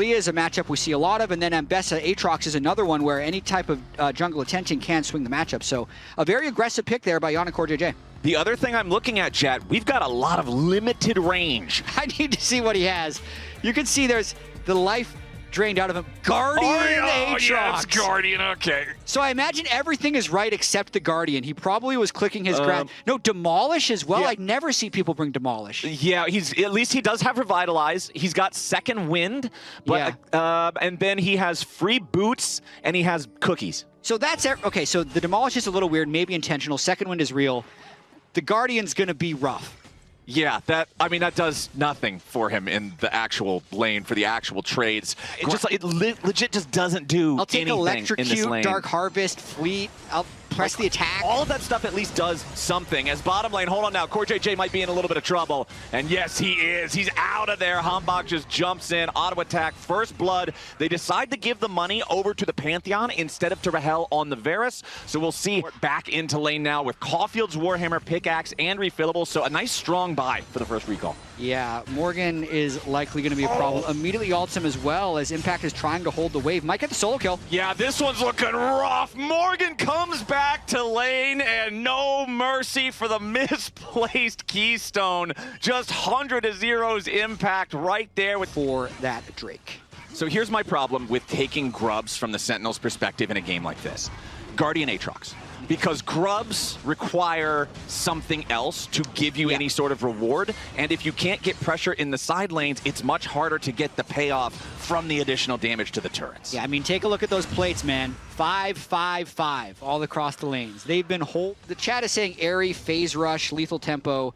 Taliyah is a matchup we see a lot of, and then Ambessa Aatrox is another one where any type of jungle attention can swing the matchup. So a very aggressive pick there by Yannick or JJ. The other thing I'm looking at, Jet, we've got a lot of limited range. I need to see what he has. You can see there's the life drained out of him. Guardian Aatrox. Yes, Guardian, okay. So I imagine everything is right except the Guardian. He probably was clicking his grab. No, Demolish as well. Yeah. I never see people bring Demolish. Yeah, at least he does have Revitalize. He's got Second Wind, but and then he has free boots and he has cookies. So that's okay. So the Demolish is a little weird, maybe intentional. Second Wind is real. The Guardian's gonna be rough. Yeah, that does nothing for him in the actual lane for the actual trades. It legit just doesn't do I'll take anything Electrocute, in this lane. Dark Harvest, Fleet. I'll press the attack. All of that stuff at least does something. As bottom lane, hold on now, CoreJJ might be in a little bit of trouble. And yes, he is. He's out of there. Hambach just jumps in, auto attack, first blood. They decide to give the money over to the Pantheon instead of to Rahel on the Varus. So we'll see back into lane now with Caulfield's Warhammer, pickaxe, and refillable. So a nice strong buy for the first recall. Yeah, Morgan is likely going to be a problem. Immediately ults him as well as Impact is trying to hold the wave. Might get the solo kill. Yeah, this one's looking rough. Morgan comes back to lane and no mercy for the misplaced Keystone. Just 100 to 0's Impact right there for that Drake. So here's my problem with taking grubs from the Sentinel's perspective in a game like this. Guardian Aatrox. Because grubs require something else to give you any sort of reward, and if you can't get pressure in the side lanes, it's much harder to get the payoff from the additional damage to the turrets. Yeah, I mean, take a look at those plates, man. 5, 5, 5, all across the lanes. They've been the chat is saying airy, phase rush, lethal tempo.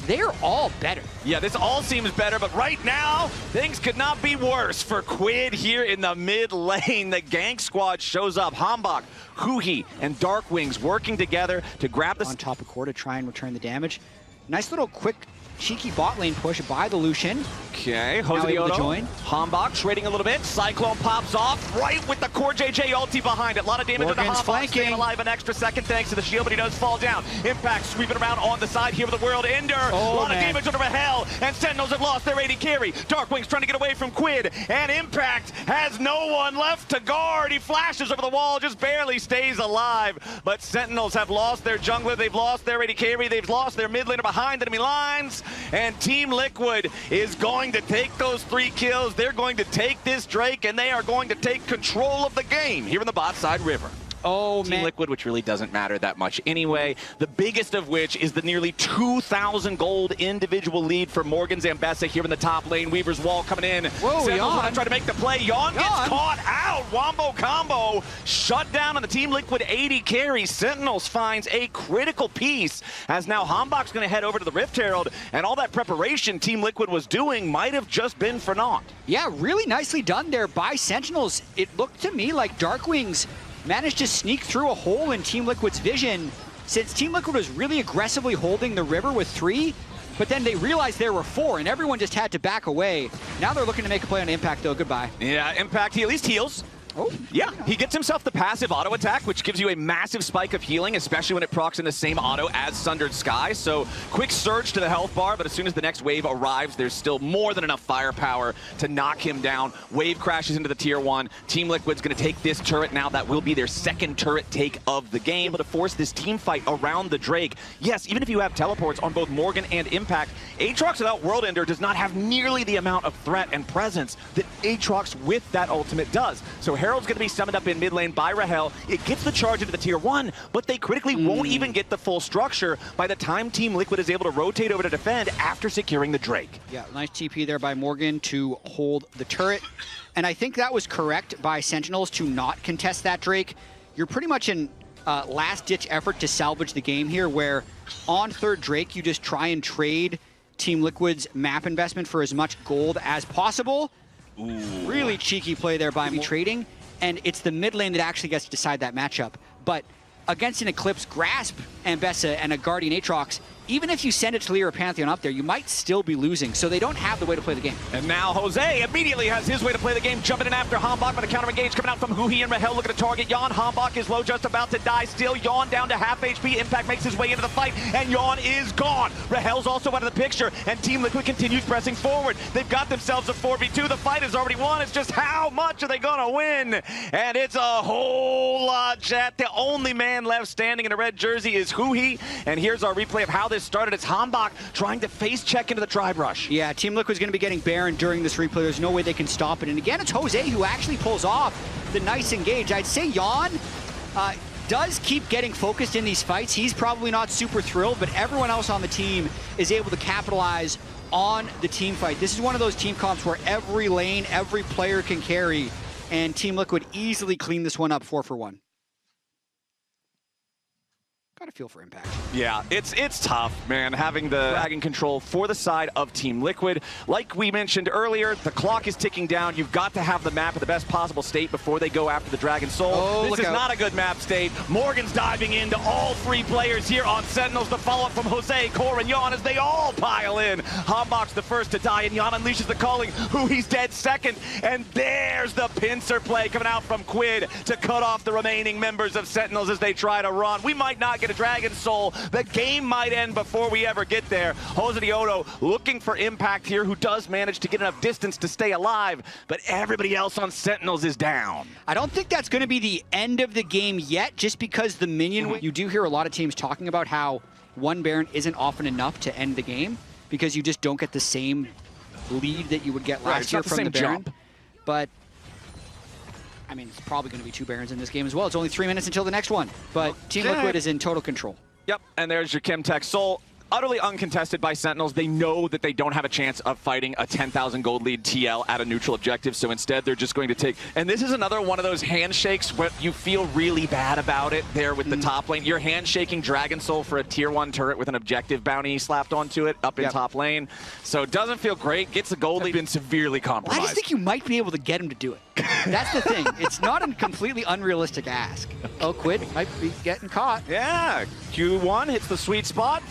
They're all better. Yeah, this all seems better, but right now, things could not be worse for Quid here in the mid lane. The gank squad shows up. Hambach, Huhi, and Darkwings working together to grab the... On top of core to try and return the damage. Nice little quick, cheeky bot lane push by the Lucian. Okay, JOSEDEODO. Hambach trading a little bit. Cyclone pops off right with the CoreJJ ulti behind it. A lot of damage to the Hambach, staying alive an extra second thanks to the shield, but he does fall down. Impact sweeping around on the side here with the World Ender. A lot of damage under Rahel, and Sentinels have lost their AD carry. Darkwing's trying to get away from Quid, and Impact has no one left to guard. He flashes over the wall, just barely stays alive. But Sentinels have lost their jungler, they've lost their AD carry, they've lost their mid laner behind enemy lines, and Team Liquid is going to take those 3 kills. They're going to take this Drake, and they are going to take control of the game here in the bot side river. Oh, Team Liquid, which really doesn't matter that much anyway. The biggest of which is the nearly 2,000 gold individual lead for Morgan's Ambessa here in the top lane. Weaver's wall coming in. Whoa, Yawn trying to make the play. Yawn gets caught out. Wombo combo shut down on the Team Liquid 80 carry. Sentinels finds a critical piece as now Hambach's going to head over to the Rift Herald, and all that preparation Team Liquid was doing might have just been for naught. Yeah, really nicely done there by Sentinels. It looked to me like Darkwings managed to sneak through a hole in Team Liquid's vision, since Team Liquid was really aggressively holding the river with 3, but then they realized there were 4, and everyone just had to back away. Now they're looking to make a play on Impact, though. Goodbye. Yeah, Impact, he at least heals. Oh, yeah, he gets himself the passive auto attack, which gives you a massive spike of healing, especially when it procs in the same auto as Sundered Sky. So quick surge to the health bar, but as soon as the next wave arrives, there's still more than enough firepower to knock him down. Wave crashes into the tier 1. Team Liquid's going to take this turret now. That will be their second turret take of the game. Able to force this team fight around the Drake. Yes, even if you have teleports on both Morgan and Impact, Aatrox without World Ender does not have nearly the amount of threat and presence that Aatrox with that ultimate does. So Herald's going to be summoned up in mid lane by Rahel. It gets the charge into the tier 1, but they critically won't even get the full structure by the time Team Liquid is able to rotate over to defend after securing the Drake. Yeah, nice TP there by Morgan to hold the turret. And I think that was correct by Sentinels to not contest that Drake. You're pretty much in last-ditch effort to salvage the game here, where on third Drake, you just try and trade Team Liquid's map investment for as much gold as possible. Ooh. Really cheeky play there by me trading. And it's the mid lane that actually gets to decide that matchup. But against an Eclipse Grasp Ambessa and a Guardian Aatrox, even if you send a Taliyah or Pantheon up there, you might still be losing. So they don't have the way to play the game. And now Jose immediately has his way to play the game, jumping in after Hambach, but a counter engage coming out from Huhi and Rahel looking to target Yawn. Hambach is low, just about to die still. Yawn down to half HP. Impact makes his way into the fight, and Yawn is gone. Rahel's also out of the picture, and Team Liquid continues pressing forward. They've got themselves a 4v2. The fight is already won. It's just how much are they gonna win? And it's a whole lot, chat. The only man left standing in a red jersey is Huhi, and here's our replay of how this started. It's Hambach trying to face check into the Tribe Rush. Yeah, Team Liquid's going to be getting Baron during this replay. There's no way they can stop it. And again, it's Jose who actually pulls off the nice engage. I'd say Yawn does keep getting focused in these fights. He's probably not super thrilled, but everyone else on the team is able to capitalize on the team fight. This is one of those team comps where every lane, every player can carry, and Team Liquid easily clean this one up 4-for-1. Got a feel for Impact. Yeah, it's tough, man, having the dragon control for the side of Team Liquid. Like we mentioned earlier, the clock is ticking down. You've got to have the map in the best possible state before they go after the Dragon Soul. Oh, this is not a good map state. Morgan's diving into all three players here on Sentinels. The follow-up from Jose, Core, and Yawn as they all pile in. Hambach's the first to die, and Yawn unleashes the calling. He's dead second, and there's the pincer play coming out from Quid to cut off the remaining members of Sentinels as they try to run. We might not get a Dragon Soul. The game might end before we ever get there. JOSEDEODO looking for Impact here, who does manage to get enough distance to stay alive, but everybody else on Sentinels is down. I don't think that's going to be the end of the game yet, just because the minion... You do hear a lot of teams talking about how one Baron isn't often enough to end the game, because you just don't get the same lead that you would get last year from the Baron. But I mean, it's probably going to be 2 Barons in this game as well. It's only 3 minutes until the next one, but Team Liquid is in total control. Yep, and there's your Chemtech Soul. Utterly uncontested by Sentinels. They know that they don't have a chance of fighting a 10,000 gold lead TL at a neutral objective, so instead they're just going to take... And this is another one of those handshakes where you feel really bad about it there with the top lane. You're handshaking Dragon Soul for a tier 1 turret with an objective bounty slapped onto it up in top lane. So it doesn't feel great. Gets the gold lead, been severely compromised. I just think you might be able to get him to do it. That's the thing. It's not a completely unrealistic ask. Oh, Quid might be getting caught. Yeah, Q1 hits the sweet spot.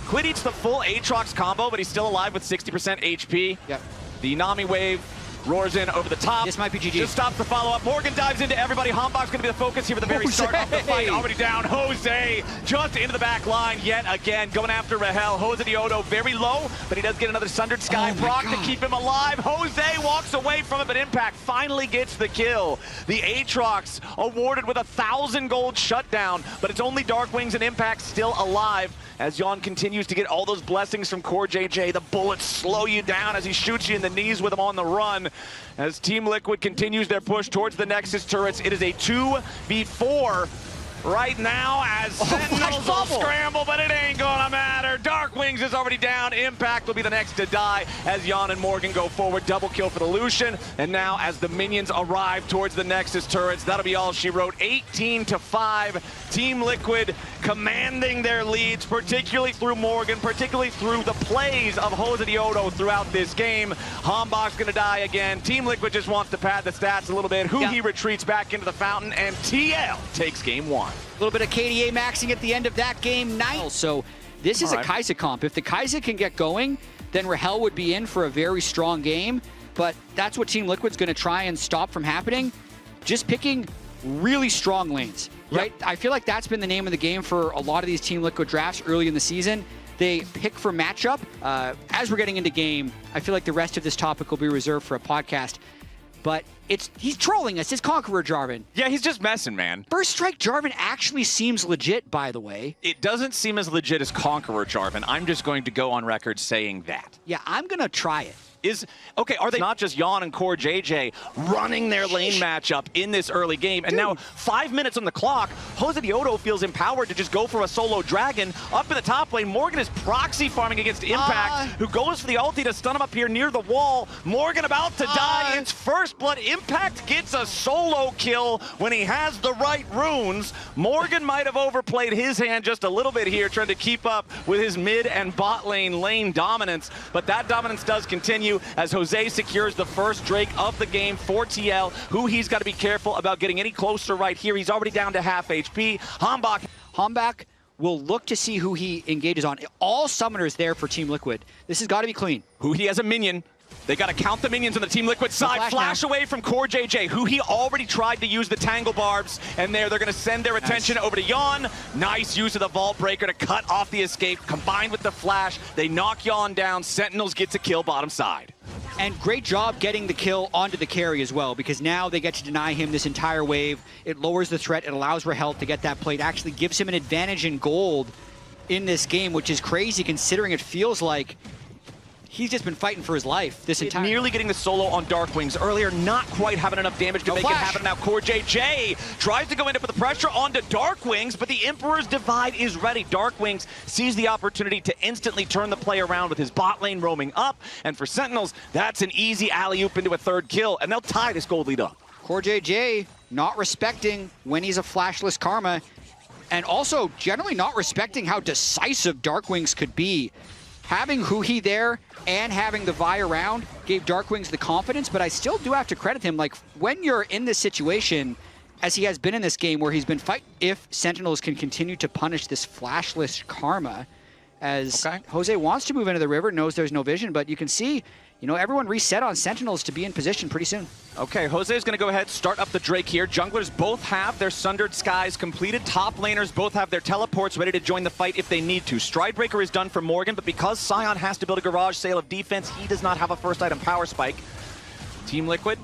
Quid eats the full Aatrox combo, but he's still alive with 60% HP. Yep. The Nami wave roars in over the top. This might be GG. Just stops the follow-up. Morgan dives into everybody. Hambach's going to be the focus here at the very start of the fight. Already down. Jose just into the back line yet again. Going after Rahel. JOSEDEODO very low, but he does get another Sundered Sky proc to keep him alive. Jose walks away from it, but Impact finally gets the kill. The Aatrox awarded with 1,000 gold shutdown, but it's only Darkwings and Impact still alive. As Yawn continues to get all those blessings from Core JJ, the bullets slow you down as he shoots you in the knees with him on the run. As Team Liquid continues their push towards the Nexus turrets, it is a 2v4 right now as Sentinels will scramble, but it ain't gonna matter. Darkwings is already down. Impact will be the next to die as Yawn and Morgan go forward. Double kill for the Lucian. And now as the minions arrive towards the Nexus turrets, that'll be all she wrote. 18-5. Team Liquid commanding their leads, particularly through Morgan, particularly through the plays of JOSEDEODO throughout this game. Hambach's gonna die again. Team Liquid just wants to pad the stats a little bit. Huhi retreats back into the fountain, and TL takes game 1. A little bit of KDA maxing at the end of that game. Nice. So this is a Kai'Sa comp. If the Kai'Sa can get going, then Rahel would be in for a very strong game. But that's what Team Liquid's going to try and stop from happening. Just picking really strong lanes, right? I feel like that's been the name of the game for a lot of these Team Liquid drafts early in the season. They pick for matchup. As we're getting into game, I feel like the rest of this topic will be reserved for a podcast. But he's trolling us. It's Conqueror Jarvan. Yeah, he's just messing, man. First Strike Jarvan actually seems legit, by the way. It doesn't seem as legit as Conqueror Jarvan. I'm just going to go on record saying that. Yeah, I'm going to try it. Okay, are they not just Yawn and Core JJ running their lane matchup in this early game? And now 5 minutes on the clock, JOSEDEODO feels empowered to just go for a solo dragon. Up in the top lane, Morgan is proxy farming against Impact, who goes for the ulti to stun him up here near the wall. Morgan about to die. It's first blood. Impact gets a solo kill when he has the right runes. Morgan might have overplayed his hand just a little bit here, trying to keep up with his mid and bot lane dominance. But that dominance does continue as Jose secures the first Drake of the game for TL, who he's got to be careful about getting any closer right here. He's already down to half HP. Hambach will look to see who he engages on. All summoners there for Team Liquid. This has got to be clean. Who he has a minion. They got to count the minions on the Team Liquid side. Flash away from Core JJ, who he already tried to use the Tangle Barbs, and they're going to send their attention over to Yon. Nice use of the Vault Breaker to cut off the escape. Combined with the flash, they knock Yon down. Sentinels gets a kill bottom side. And great job getting the kill onto the carry as well, because now they get to deny him this entire wave. It lowers the threat. It allows Rahel to get that plate. Actually gives him an advantage in gold in this game, which is crazy considering it feels like he's just been fighting for his life this entire time. Nearly getting the solo on Darkwings earlier, not quite having enough damage to make it happen. Now Core JJ tries to go in with the pressure onto Darkwings, but the Emperor's Divide is ready. Darkwings sees the opportunity to instantly turn the play around with his bot lane roaming up, and for Sentinels, that's an easy alley-oop into a third kill, and they'll tie this gold lead up. Core JJ not respecting when he's a flashless Karma, and also generally not respecting how decisive Darkwings could be. Having Huhi there and having the Vi around gave Darkwings the confidence, but I still do have to credit him. Like, when you're in this situation, as he has been in this game, where he's been fighting, if Sentinels can continue to punish this flashless Karma, as Jose wants to move into the river, knows there's no vision, but you can see, you know, everyone reset on Sentinels to be in position pretty soon. Okay, Jose is going to go ahead, start up the Drake here. Junglers both have their Sundered Skies completed. Top laners both have their teleports ready to join the fight if they need to. Stridebreaker is done for Morgan, but because Sion has to build a garage sale of defense, he does not have a first item power spike. Team Liquid,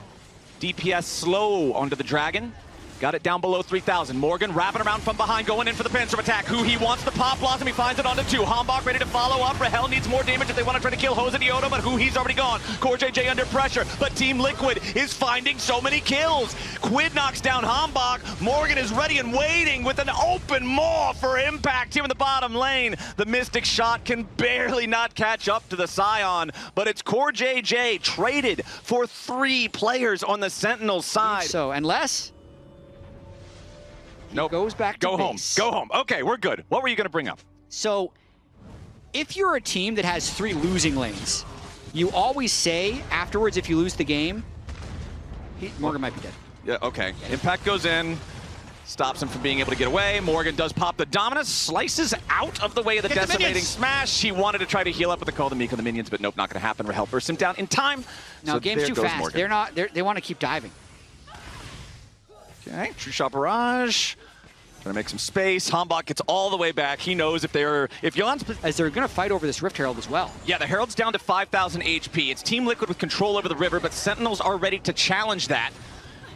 DPS slow onto the Dragon. Got it down below 3,000. Morgan wrapping around from behind, going in for the pincer attack. Who he wants the pop blossom, he finds it onto 2. Hambach ready to follow up. Rahel needs more damage if they want to try to kill JOSEDEODO, but Who he's already gone. Core JJ under pressure, but Team Liquid is finding so many kills. Quid knocks down Hambach. Morgan is ready and waiting with an open maw for impact here in the bottom lane. The Mystic shot can barely not catch up to the Sion, but it's Core JJ traded for 3 players on the Sentinel side. So, unless nope. Goes back to base. Go home. Okay, we're good. What were you going to bring up? So, if you're a team that has 3 losing lanes, you always say afterwards, if you lose the game, Morgan might be dead. Yeah, okay. Impact goes in, stops him from being able to get away. Morgan does pop the Dominus, slices out of the way of the decimating smash. He wanted to try to heal up with the call to Meek on the minions, but nope, not going to happen. Rahel bursts him down in time. No, so game's too fast. Morgan. They want to keep diving. Okay, True Shot Barrage. Trying to make some space. Hambach gets all the way back. He knows if Yon's... As they're going to fight over this Rift Herald as well. Yeah, the Herald's down to 5,000 HP. It's Team Liquid with control over the river, but Sentinels are ready to challenge that.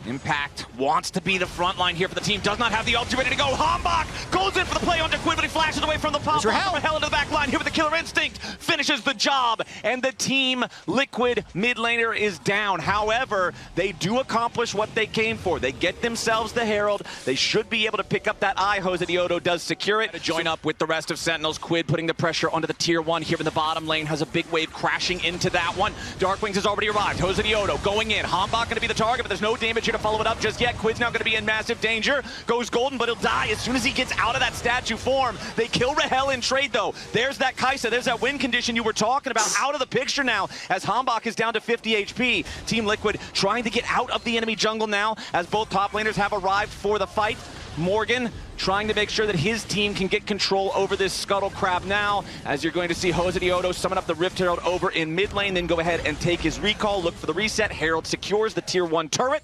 Impact wants to be the front line here for the team. Does not have the ulti ready to go. Hambach goes in for the play onto Quid, but he flashes away from the pop. Rahel into the back line here with the Killer Instinct. Finishes the job, and the Team Liquid mid laner is down. However, they do accomplish what they came for. They get themselves the Herald. They should be able to pick up that eye. JOSEDEODO does secure it. To join up with the rest of Sentinels. Quid putting the pressure onto the tier 1 here in the bottom lane. Has a big wave crashing into that one. Darkwings has already arrived. JOSEDEODO going in. Hambach going to be the target, but there's no damage here to follow it up just yet. Quid's now going to be in massive danger. Goes golden, but he'll die as soon as he gets out of that statue form. They kill Rahel in trade, though. There's that Kai'Sa. There's that win condition you were talking about out of the picture now as Hambach is down to 50 HP. Team Liquid trying to get out of the enemy jungle now as both top laners have arrived for the fight. Morgan trying to make sure that his team can get control over this Scuttle Crab now, as you're going to see JOSEDEODO summon up the Rift Herald over in mid lane, then go ahead and take his recall, look for the reset. Herald secures the tier 1 turret.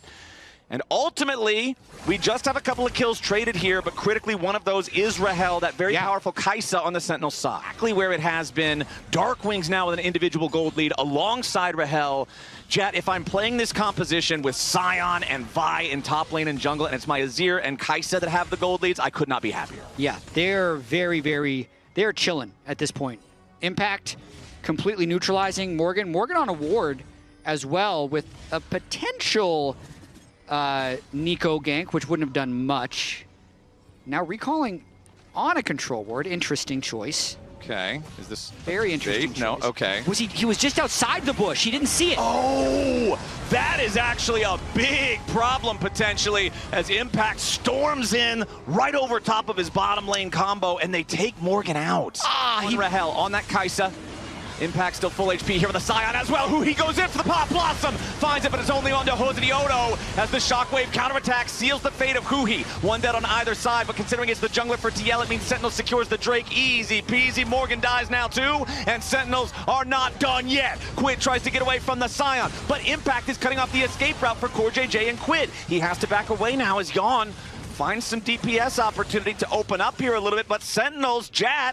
And ultimately, we just have a couple of kills traded here, but critically one of those is Rahel, that very powerful Kai'Sa on the Sentinel side. Exactly where it has been. Darkwings now with an individual gold lead alongside Rahel. Jet, if I'm playing this composition with Sion and Vi in top lane and jungle, and it's my Azir and Kai'Sa that have the gold leads, I could not be happier. Yeah, they're they're chilling at this point. Impact completely neutralizing Morgan. Morgan on a ward as well with a potential Nico gank, which wouldn't have done much. Now recalling on a control ward. Interesting choice. Okay. Is this very interesting? No. Okay. Was he was just outside the bush. He didn't see it. Oh, that is actually a big problem potentially as Impact storms in right over top of his bottom lane combo and they take Morgan out. Rahel on that Kai'Sa. Impact still full HP here with the Scion as well. He goes in for the Pop Blossom. Finds it, but it's only on to JOSEDEODO as the Shockwave counterattack seals the fate of Huhi. One dead on either side, but considering it's the jungler for TL, it means Sentinel secures the Drake. Easy peasy. Morgan dies now too, and Sentinels are not done yet. Quid tries to get away from the Scion, but Impact is cutting off the escape route for CoreJJ and Quid. He has to back away now as Yawn finds some DPS opportunity to open up here a little bit, but Sentinels,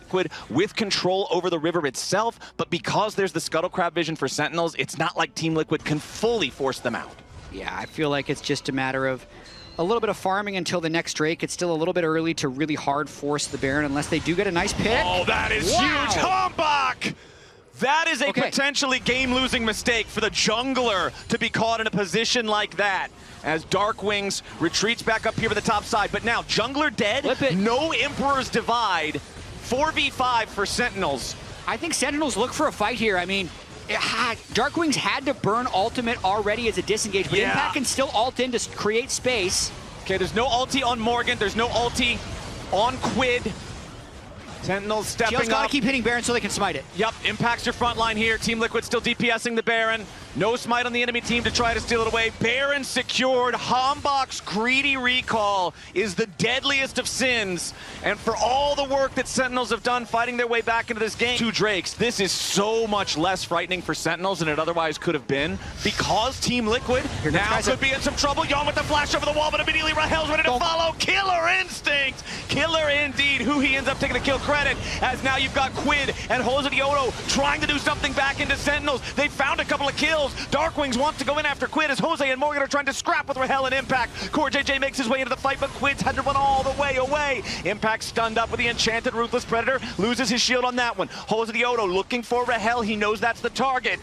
Quid with control over the river itself, but because there's the Scuttle Crab vision for Sentinels, it's not like Team Liquid can fully force them out. Yeah, I feel like it's just a matter of a little bit of farming until the next Drake. It's still a little bit early to really hard force the Baron unless they do get a nice pick. Oh, that is huge. Hambach! That is a potentially game-losing mistake for the jungler to be caught in a position like that. As Darkwings retreats back up here to the top side. But now, jungler dead, no Emperor's Divide, 4v5 for Sentinels. I think Sentinels look for a fight here. I mean, Darkwings had to burn ultimate already as a disengage, but Impact can still ult in to create space. Okay, there's no ulti on Morgan, there's no ulti on Quid. Sentinels stepping up. Gotta keep hitting Baron so they can smite it. Yep, Impact's your front line here. Team Liquid still DPSing the Baron. No smite on the enemy team to try to steal it away. Baron secured. Hambach's greedy recall is the deadliest of sins. And for all the work that Sentinels have done fighting their way back into this game, 2 Drakes, this is so much less frightening for Sentinels than it otherwise could have been. Because Team Liquid now could be in some trouble. Yawn with the flash over the wall, but immediately Rahel's ready to follow. Killer instinct! Killer indeed. He ends up taking the kill credit, as now you've got Quid and JOSEDEODO trying to do something back into Sentinels. They found a couple of kills. Darkwings wants to go in after Quid as Jose and Morgan are trying to scrap with Rahel and Impact. CoreJJ makes his way into the fight, but Quid's had to run all the way away. Impact stunned up with the enchanted Ruthless Predator, loses his shield on that one. JOSEDEODO looking for Rahel, he knows that's the target.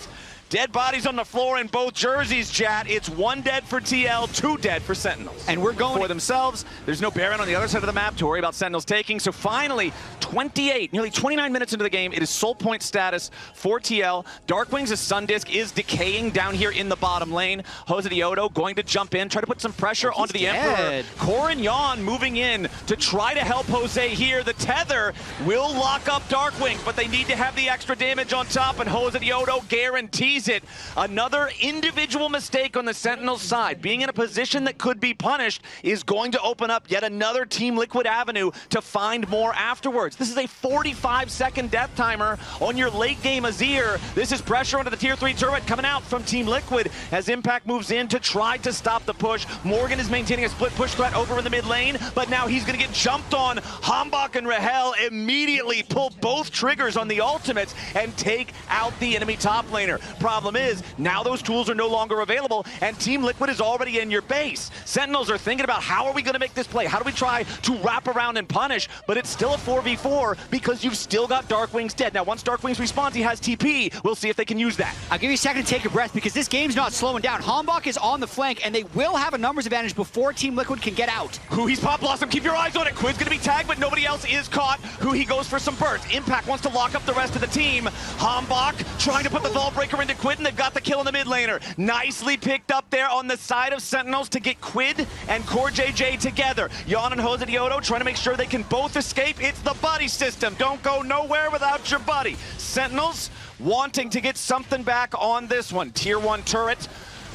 Dead bodies on the floor in both jerseys, chat. It's 1 dead for TL, 2 dead for Sentinels. And we're going for themselves. There's no Baron on the other side of the map to worry about Sentinels taking. So finally, nearly 29 minutes into the game, it is soul point status for TL. Darkwings' Sundisk is decaying down here in the bottom lane. JOSEDEODO going to jump in, try to put some pressure onto the Emperor. Core and Yawn moving in to try to help Jose here. The tether will lock up Darkwings, but they need to have the extra damage on top, and JOSEDEODO guarantees it. Another individual mistake on the Sentinels side, being in a position that could be punished, is going to open up yet another Team Liquid avenue to find more afterwards. This is a 45-second death timer on your late game Azir. This is pressure onto the tier 3 turret coming out from Team Liquid as Impact moves in to try to stop the push. Morgan is maintaining a split push threat over in the mid lane, but now he's going to get jumped on. Hambach and Rahel immediately pull both triggers on the ultimates and take out the enemy top laner. Problem is, now those tools are no longer available, and Team Liquid is already in your base. Sentinels are thinking about, how are we going to make this play? How do we try to wrap around and punish? But it's still a 4v4 because you've still got Darkwings dead. Now, once Darkwings respawns, he has TP. We'll see if they can use that. I'll give you a second to take a breath because this game's not slowing down. Hambach is on the flank, and they will have a numbers advantage before Team Liquid can get out. He's Pop Blossom. Keep your eyes on it. Quid's going to be tagged, but nobody else is caught. He goes for some bursts. Impact wants to lock up the rest of the team. Hambach trying to put the Vault Breaker into Quid, and they've got the kill in the mid laner. Nicely picked up there on the side of Sentinels to get Quid and CoreJJ together. Yawn and JOSEDEODO trying to make sure they can both escape. It's the buddy system. Don't go nowhere without your buddy. Sentinels wanting to get something back on this one. Tier 1 turret.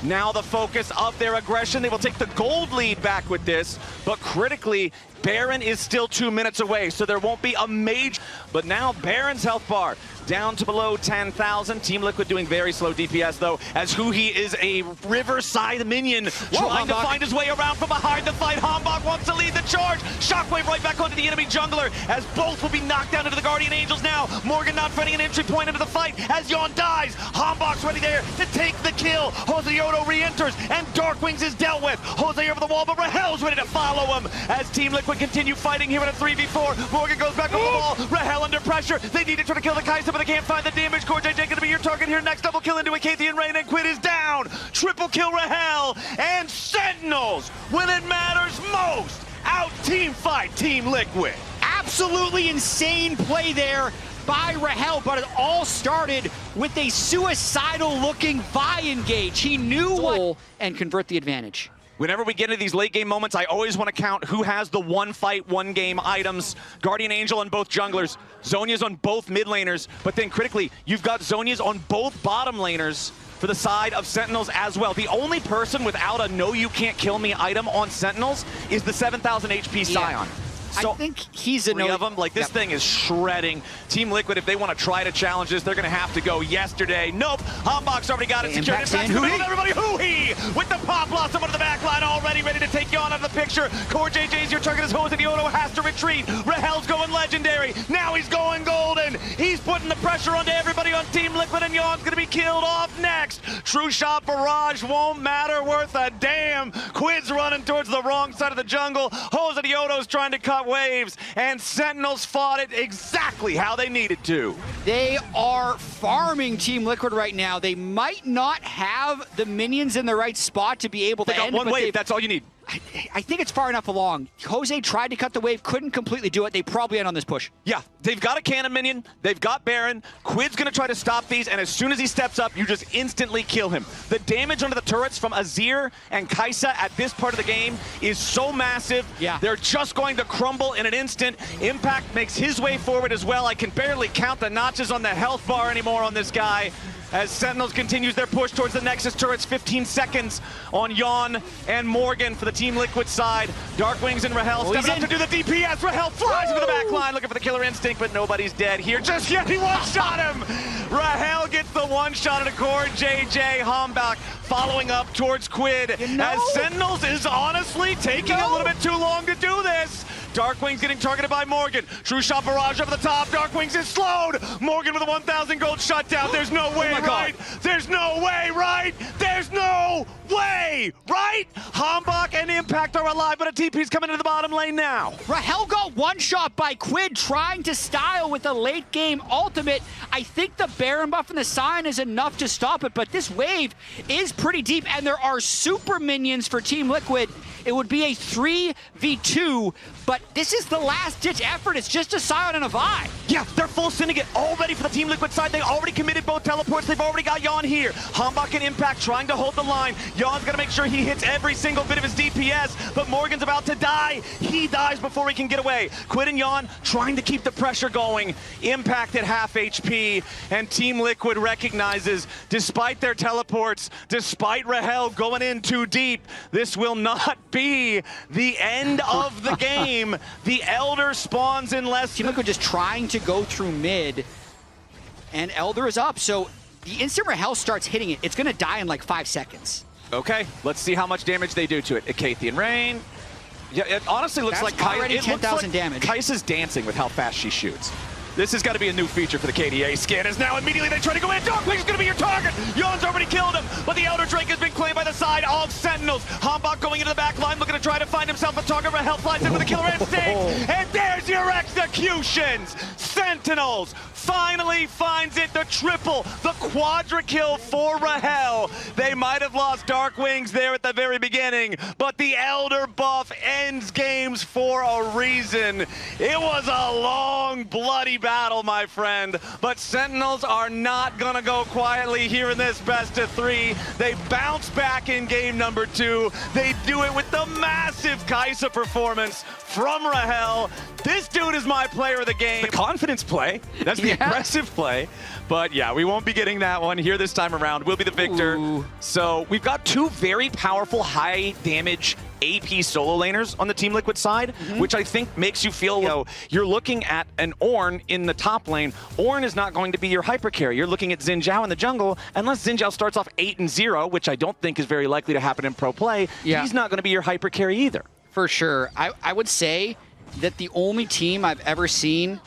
Now the focus of their aggression. They will take the gold lead back with this, but critically, Baron is still 2 minutes away, so there won't be a major. But now Baron's health bar down to below 10,000. Team Liquid doing very slow DPS, though, as Huhi is a Riverside minion trying to find his way around from behind the fight. Hambach wants to lead the charge. Shockwave right back onto the enemy jungler, as both will be knocked down into the Guardian Angels now. Morgan not finding an entry point into the fight as Yawn dies. Hambach's ready there to take the kill. JOSEDEODO re-enters, and Darkwings is dealt with. Jose over the wall, but Rahel's ready to follow him as Team Liquid continue fighting here in a 3v4. Morgan goes back over the wall. Rahel under pressure. They need to try to kill the Kai'Sa, but they can't find the damage. CoreJJ going to be your target here next. Double kill into a Kathian Rain, and Quid is down. Triple kill Rahel, and Sentinels, when it matters most, out team fight Team Liquid. Absolutely insane play there by Rahel, but it all started with a suicidal looking Vi engage. He knew what and convert the advantage. Whenever we get into these late game moments, I always want to count who has the one fight, one game items. Guardian Angel on both junglers, Zhonya's on both mid laners, but then critically, you've got Zhonya's on both bottom laners for the side of Sentinels as well. The only person without a no you can't kill me item on Sentinels is the 7,000 HP Scion. So I think he's a three of them. Like, this thing is shredding. Team Liquid, if they want to try to challenge this, they're going to have to go yesterday. Nope. Hombok's already got it secured. Impact's in the middle of everybody. Hoo-hee! With the pop blossom onto the back line already, ready to take you on out of the picture. Core JJ's your target as JOSEDEODO has to retreat. Rahel's going legendary. Now he's going golden. He's putting the pressure onto everybody on Team Liquid, and Yon's going to be killed off next. True shot barrage won't matter worth a damn. Quid's running towards the wrong side of the jungle. JOSEDEODO's trying to cut waves, and Sentinels fought it exactly how they needed to. They are farming Team Liquid right now. They might not have the minions in the right spot to be able to end. They got one wave, that's all you need. I think it's far enough along. Jose tried to cut the wave, couldn't completely do it. They probably end on this push. Yeah, they've got a cannon minion, they've got Baron. Quid's gonna try to stop these, and as soon as he steps up, you just instantly kill him. The damage onto the turrets from Azir and Kai'Sa at this part of the game is so massive. Yeah. They're just going to crumble in an instant. Impact makes his way forward as well. I can barely count the notches on the health bar anymore on this guy. As Sentinels continues their push towards the Nexus turrets, 15 seconds on Yon and Morgan for the Team Liquid side. Darkwings and Rahel stepping up to do the DPS. Rahel flies into the back line looking for the killer instinct, but nobody's dead here just yet. He one-shot him! Rahel gets the one-shot at a core. JJ Hombok following up towards Quid. As Sentinels is honestly taking a little bit too long to do this. Darkwing's getting targeted by Morgan. True shot barrage over the top. Darkwings is slowed. Morgan with a 1,000 gold shutdown. There's no way, right? There's no way, right? There's no way, right? Hombok and Impact are alive, but a TP's coming into the bottom lane now. Rahel got one shot by Quid trying to style with a late game ultimate. I think the Baron buff and the Scion is enough to stop it, but this wave is pretty deep, and there are super minions for Team Liquid. It would be a 3v2, but this is the last-ditch effort. It's just a Scion and a Vi. Yeah, they're full Syndicate, all ready for the Team Liquid side. They already committed both teleports. They've already got Yon here. Hombok and Impact trying to hold the line. Yon's got to make sure he hits every single bit of his DPS, but Morgan's about to die. He dies before he can get away. Quid and Yon trying to keep the pressure going. Impact at half HP, and Team Liquid recognizes, despite their teleports, despite Rahel going in too deep, this will not be the end of the game. The Elder spawns in less. Team Liquid just trying to go through mid, and Elder is up, so the instant Rahel starts hitting it, it's going to die in like 5 seconds. Okay, let's see how much damage they do to it. Acathian Rain. Yeah, it honestly looks That's like already 10,000 damage. Kai'Sa's dancing with how fast she shoots. This has got to be a new feature for the KDA skin, as now immediately they try to go in. Darkwing's going to be your target. Yon's already killed him, but the Elder Drake has been claimed by the side of Sentinels. Hombok going into the back line, looking to try to find himself a target. Rahel flies in with a killer instinct, and there's your executions. Sentinels finally finds it, the triple, the quadra kill for Rahel. They might have lost Darkwings there at the very beginning, but the Elder buff ends games for a reason. It was a long, bloody battle, my friend, but Sentinels are not gonna go quietly here in this best of 3. They bounce back in game number 2. They do it with the massive Kai'Sa performance from Rahel. This dude is my player of the game. The confidence play, that's the aggressive play, but yeah, we won't be getting that one here this time around. We'll be the victor. Ooh. So we've got two very powerful high damage AP solo laners on the Team Liquid side, which I think makes you feel, you know, you're looking at an Ornn in the top lane. Ornn is not going to be your hyper carry. You're looking at Xin Zhao in the jungle, unless Xin Zhao starts off 8-0, which I don't think is very likely to happen in pro play. Yeah. He's not going to be your hyper carry either. For sure. I would say that the only team I've ever seen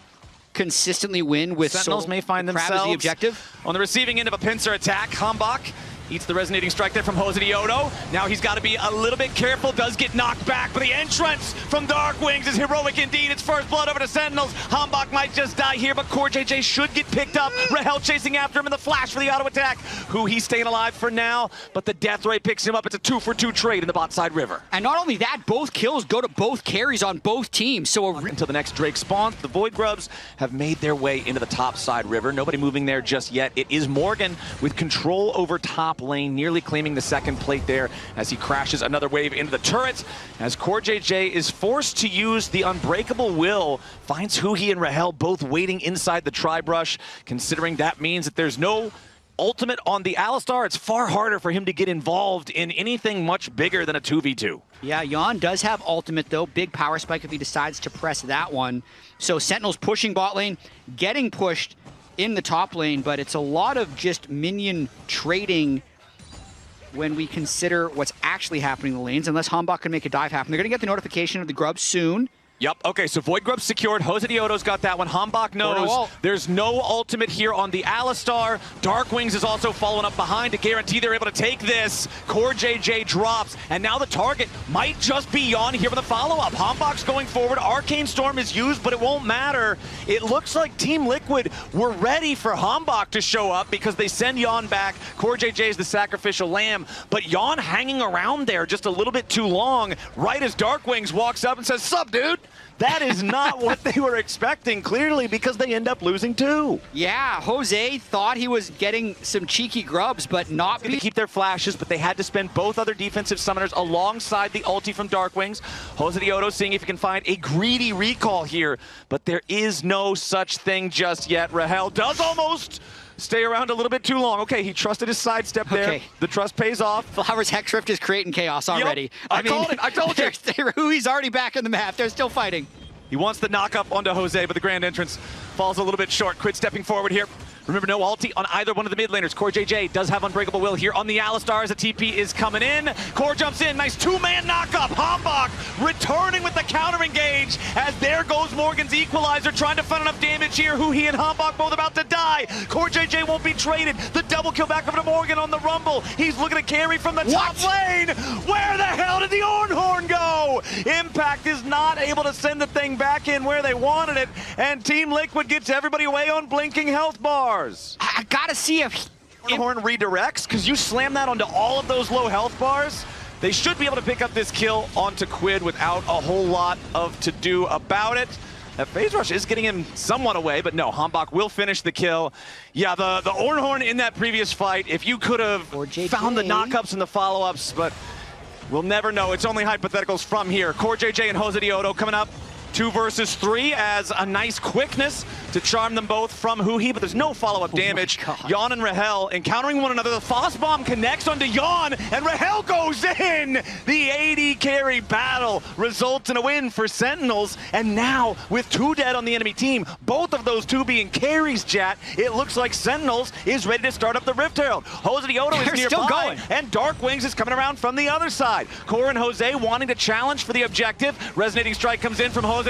consistently win with Sentinels may find themselves the objective on the receiving end of a pincer attack. Hombok eats the resonating strike there from JOSEDEODO. Now he's got to be a little bit careful, does get knocked back, but the entrance from Darkwings is heroic indeed. It's first blood over to Sentinels. Hombok might just die here, but Core JJ should get picked up. Rahel chasing after him in the flash for the auto attack. Who he's staying alive for now, but the death ray picks him up. It's a 2-for-2 trade in the bot side river. And not only that, both kills go to both carries on both teams. So until the next Drake spawns, the Void Grubs have made their way into the top side river. Nobody moving there just yet. It is Morgan with control over top top lane, nearly claiming the second plate there as he crashes another wave into the turret. As CoreJJ is forced to use the Unbreakable Will, finds Huhi and Rahel both waiting inside the tri-brush, considering that means that there's no ultimate on the Alistar. It's far harder for him to get involved in anything much bigger than a 2v2. Yeah, Jan does have ultimate, though. Big power spike if he decides to press that one. So Sentinel's pushing bot lane, getting pushed in the top lane, but it's a lot of just minion trading when we consider what's actually happening in the lanes, unless Hambach can make a dive happen. They're going to get the notification of the grub soon. Yep, okay, so Void Grub's secured. JOSEDEODO's got that one. Hambach knows there's no ultimate here on the Alistar. Darkwings is also following up behind to guarantee they're able to take this. CoreJJ drops, and now the target might just be Jan here with a follow-up. Hambach's going forward. Arcane Storm is used, but it won't matter. It looks like Team Liquid were ready for Hambach to show up because they send Jan back. CoreJJ is the sacrificial lamb, but Jan hanging around there just a little bit too long, right as Darkwings walks up and says, "Sup, dude?" That is not what they were expecting, clearly, because they end up losing too. Yeah, Jose thought he was getting some cheeky grubs, but not to keep their flashes, but they had to spend both other defensive summoners alongside the ulti from Darkwings. JOSEDEODO seeing if he can find a greedy recall here, but there is no such thing just yet. Rahel does almost stay around a little bit too long. Okay, he trusted his sidestep there. Okay. The trust pays off. Flowers Hex Rift is creating chaos already. Yep. I told you. He's already back in the map. They're still fighting. He wants the knock up onto Jose, but the grand entrance falls a little bit short. Quid stepping forward here. Remember, no ulti on either one of the mid laners. CoreJJ does have Unbreakable Will here on the Alistar as a TP is coming in. Core jumps in, nice two-man knock-up. Hambach returning with the counter-engage as there goes Morgan's Equalizer trying to find enough damage here. Huhi and Hambach both about to die. CoreJJ won't be traded. The double kill back over to Morgan on the Rumble. He's looking to carry from the top lane. Where the hell did the Ornhorn go? Impact is not able to send the thing back in where they wanted it, and Team Liquid gets everybody away on blinking health bar. I gotta see if Ornhorn redirects, because you slam that onto all of those low health bars. They should be able to pick up this kill onto Quid without a whole lot of to do about it. That phase rush is getting him somewhat away, but no, Hambach will finish the kill. Yeah, the Ornhorn in that previous fight, if you could have found the knockups and the follow-ups, but we'll never know. It's only hypotheticals from here. CoreJJ and JOSEDEODO coming up. 2 versus 3 as a nice quickness to charm them both from Huhi, but there's no follow-up damage. Jan and Rahel encountering one another. The Foss Bomb connects onto Jan, and Rahel goes in! The AD carry battle results in a win for Sentinels, and now with 2 dead on the enemy team, both of those 2 being carries, Jat, it looks like Sentinels is ready to start up the Rift Herald. JOSEDEODO is nearby, and Darkwings is coming around from the other side. Core and Jose wanting to challenge for the objective. Resonating Strike comes in from JOSEDEODO,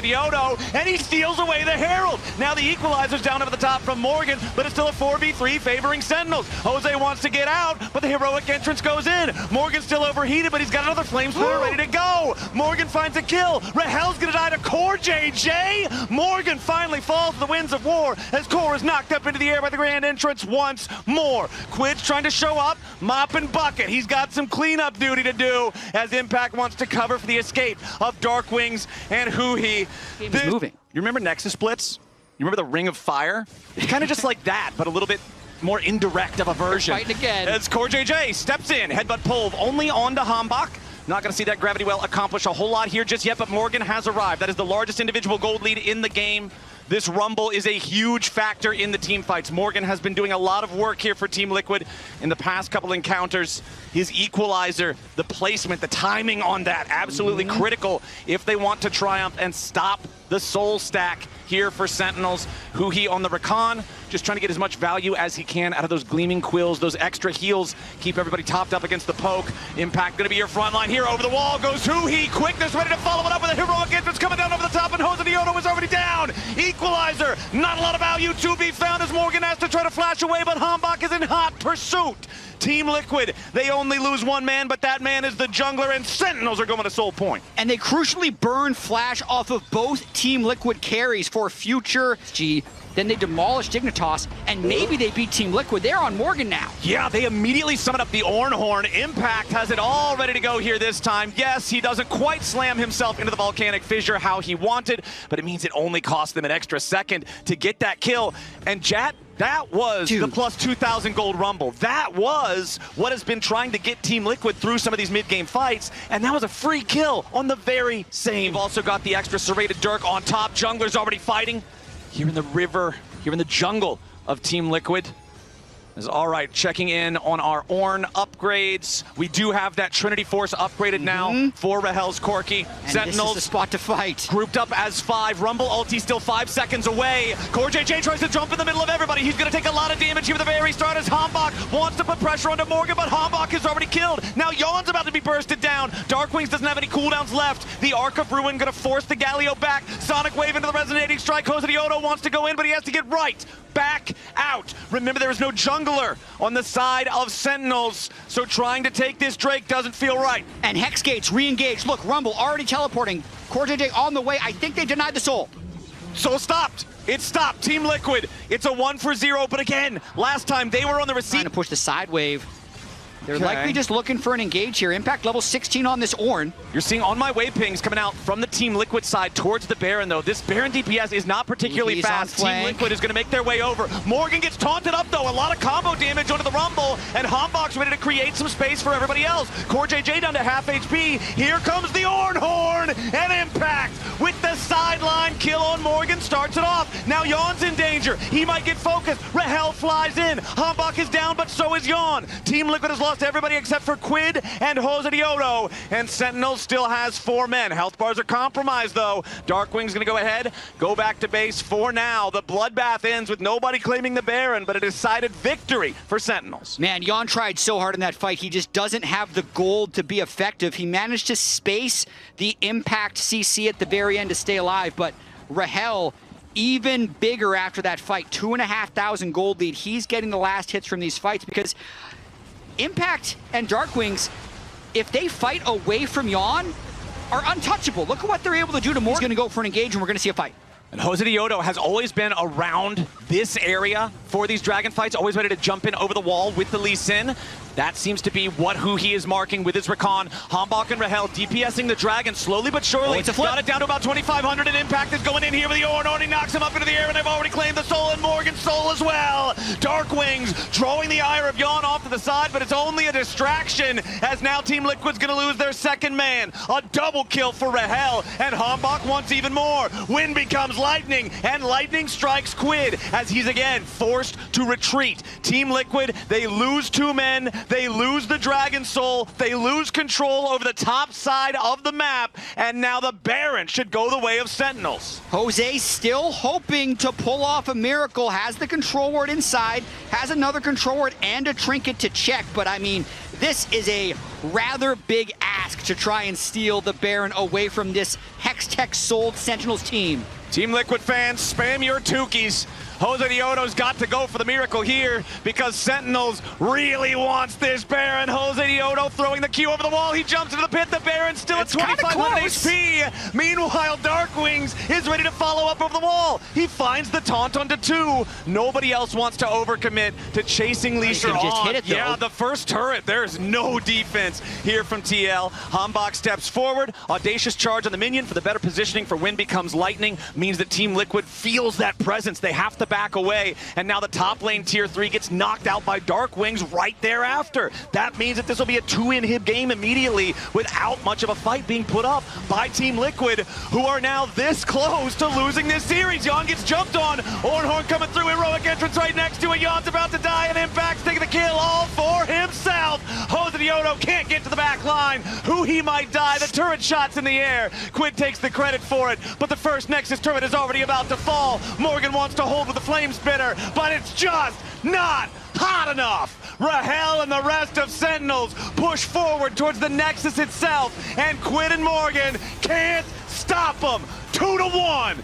and he steals away the Herald. Now the Equalizer's down over the top from Morgan, but it's still a 4v3 favoring Sentinels. Jose wants to get out, but the heroic entrance goes in. Morgan's still overheated, but he's got another flame splitter ready to go. Morgan finds a kill. Rahel's gonna die to CoreJJ. Morgan finally falls to the winds of war as Core is knocked up into the air by the grand entrance once more. Quid's trying to show up, mop and bucket. He's got some cleanup duty to do as Impact wants to cover for the escape of Darkwings and Huhi. Game is moving. You remember Nexus Splits? You remember the Ring of Fire? It's kind of just like that, but a little bit more indirect of a version. Fighting again. As CoreJJ steps in, headbutt pull only onto Hambach. Not going to see that Gravity Well accomplish a whole lot here just yet, but Morgan has arrived. That is the largest individual gold lead in the game. This Rumble is a huge factor in the team fights. Morgan has been doing a lot of work here for Team Liquid in the past couple encounters. His Equalizer, the placement, the timing on that, absolutely critical if they want to triumph and stop the soul stack here for Sentinels. Huhi on the Recon, just trying to get as much value as he can out of those gleaming quills, those extra heals, keep everybody topped up against the poke. Impact gonna be your front line here. Over the wall goes Huhi, quickness ready to follow it up with a heroic entrance coming down over the top, and JOSEDEODO is already down. Equalizer, not a lot of value to be found as Morgan has to try to flash away, but Hambach is in hot pursuit. Team Liquid, they only lose 1 man, but that man is the jungler, and Sentinels are going to Soul Point. And they crucially burn Flash off of both Team Liquid carries for future G. Then they demolish Dignitas, and maybe they beat Team Liquid. They're on Morgan now. Yeah, they immediately summon up the Ornhorn. Impact has it all ready to go here this time. Yes, he doesn't quite slam himself into the volcanic fissure how he wanted, but it means it only cost them an extra second to get that kill. And Jat, That was Dude. the plus 2,000 gold rumble. That was what has been trying to get Team Liquid through some of these mid-game fights, and that was a free kill on the very same. We've also got the extra serrated Dirk on top. Jungler's already fighting here in the river, here in the jungle of Team Liquid. Is all right, checking in on our Ornn upgrades. We do have that Trinity Force upgraded now for Rahel's Corki. And Sentinels this is the spot to fight. grouped up as 5. Rumble ulti still 5 seconds away. CoreJJ tries to jump in the middle of everybody. He's going to take a lot of damage here at the very start as Hambach wants to put pressure onto Morgan, but Hambach is already killed. Now Yon's about to be bursted down. Darkwings doesn't have any cooldowns left. The Arc of Ruin going to force the Galio back. Sonic Wave into the Resonating Strike. JOSEDEODO wants to go in, but he has to get right back out. Remember, there is no jungler on the side of Sentinels, so trying to take this Drake doesn't feel right. And Hex Gates re-engaged. Look, Rumble already teleporting. CoreJJ on the way. I think they denied the soul. Soul stopped. It stopped. Team Liquid. It's a 1-for-0, but again, last time they were on the receipt. Trying to push the side wave. They're Okay. likely just looking for an engage here. Impact level 16 on this Ornn. You're seeing on my wave pings coming out from the Team Liquid side towards the Baron, though. This Baron DPS is not particularly He's on fast. Team flank. Liquid is going to make their way over. Morgan gets taunted up, though. A lot of combo damage onto the Rumble, and Hambach's ready to create some space for everybody else. CoreJJ down to half HP. Here comes the Ornn Horn, and Impact with the sideline kill on Morgan starts it off. Now Yon's in danger. He might get focused. Rahel flies in. Hambach is down, but so is Yon. Team Liquid has lost everybody except for Quid and JOSEDEODO, and Sentinel still has 4 men. Health bars are compromised, though. Darkwing's gonna go ahead, go back to base for now. The bloodbath ends with nobody claiming the Baron, but a decided victory for Sentinels. Man, Yon tried so hard in that fight. He just doesn't have the gold to be effective. He managed to space the Impact CC at the very end to stay alive, but Rahel even bigger after that fight. 2,500 gold lead. He's getting the last hits from these fights because Impact and Darkwings, if they fight away from Yon, are untouchable. Look at what they're able to do to Morgan. He's going to go for an engage, and we're going to see a fight. And JOSEDEODO has always been around this area for these dragon fights, always ready to jump in over the wall with the Lee Sin. That seems to be who he is marking with his recon. Hambach and Rahel DPSing the dragon slowly but surely. Oh, it's a flip. Got it down to about 2,500, and Impact is going in here with the Ornn. Ornn knocks him up into the air, and they've already claimed the soul, and Morgan's soul as well. Darkwings drawing the ire of Yon off to the side, but it's only a distraction as now Team Liquid's going to lose their second man. A double kill for Rahel, and Hambach wants even more. Wind becomes lightning, and lightning strikes Quid as he's again forced to retreat. Team Liquid, they lose 2 men. They lose the Dragon Soul, they lose control over the top side of the map, and now the Baron should go the way of Sentinels. Jose still hoping to pull off a miracle, has the control ward inside, has another control ward and a trinket to check, but I mean, this is a rather big ask to try and steal the Baron away from this Hextech sold Sentinels team. Team Liquid fans, spam your Tukis. JOSEDEODO's got to go for the miracle here because Sentinels really wants this Baron. JOSEDEODO throwing the Q over the wall. He jumps into the pit. The Baron's still at 2,500 HP. Meanwhile, Darkwings is ready to follow up over the wall. He finds the taunt onto 2. Nobody else wants to overcommit to chasing Leisure on. Just hit it, though. Yeah, the first turret. There's no defense here from TL. Hambach steps forward. Audacious charge on the minion for the better positioning for Wind becomes lightning. Means that Team Liquid feels that presence. They have to back away, and now the top lane tier 3 gets knocked out by Darkwings right thereafter. That means that this will be a 2-inhib game immediately without much of a fight being put up by Team Liquid, who are now this close to losing this series. Yon gets jumped on. Ornhorn coming through, heroic entrance right next to it. Yon's about to die, and Impact's taking the kill all for himself. JOSEDEODO can't get to the back line. Who he might die. The turret shot's in the air. Quid takes the credit for it, but the first Nexus turret is already about to fall. Morgan wants to hold with the flame spitter, but it's just not hot enough. Rahel and the rest of Sentinels push forward towards the Nexus itself, and Quid and Morgan can't stop them. 2-1.